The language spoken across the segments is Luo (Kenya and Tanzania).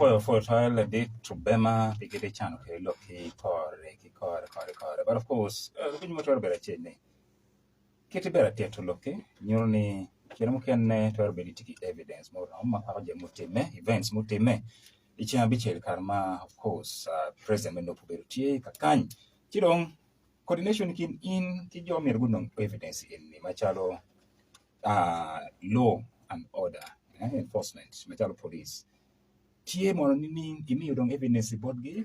for trial date to Bema, Piggy Chan, okay, look, he car, but of course, when you were better chain, Kitty better to look, Nurni, Kiramukan, to ability evidence, more mutime, events mutime, Ichiabichel Karma, of course, President Menopuberti, Kakan, Chirong, coordination in Kijomir Gunung evidence in Machalo, law and order, enforcement, Machalo police. Tie mono ni imi udong evidence board gi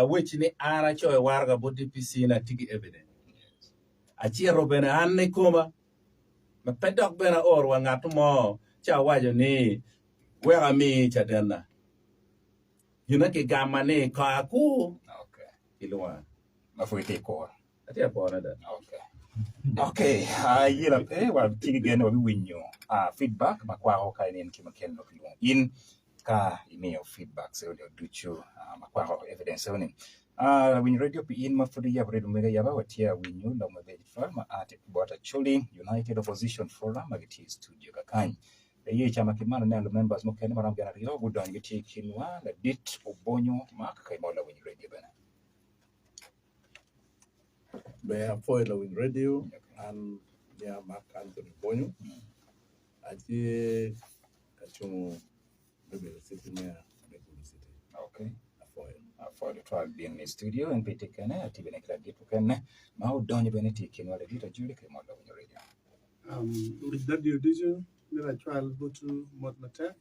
which ni ara cho warga bo DPC na tigi evidence achiero bene anne kuma ma pedok bene or wa ng'at mo cha wajo ni wera mi chadena yuna ke gama ni ka ku okay ilwa mafuite ko atia ko na da okay yila wa tigi gene wa winyo feedback makwa ho kai nen kimaken no in ka email feedback so do duchu makwa evidence on when radio in mafudi ya redo mega yaba watia winyu na mabedi farma at bota chuli United Opposition Forum magiti studio kakany ye chama kimana na members mokene maram gana rio budon giti kinwa na dit obonyo mak kai mola when radio bana be for the win radio and ya Mark Anthony Bonyo ati kachumu the city mayor the city okay for the trial being in studio and be taken at even a credit can now don't even take in what a little jury came out of your radio. With that decision, the trial go to Motmata,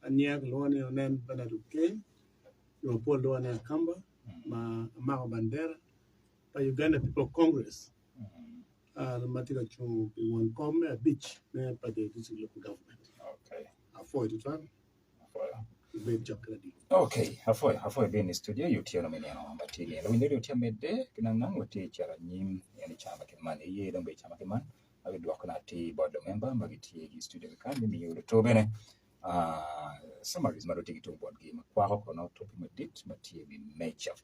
and Yak Luani on Nan Banadu Kane, you are Paul Luani Kamba, Mao Bandera, by Uganda People Congress, the Matika Chung, one come a beach, by the local government. Okay. Avoid the trial. Okay, hafoi bini studio yutia no mene no matili. Lo ndiri yutia mede kinang wati chara nyim yani chama kimani ye dombe chama kimani. Abi dwa kana ti board member magiti gi studio kan mi yuro to bene. Summaries maroti gi to board game kwa ko no to medit matie bi nature.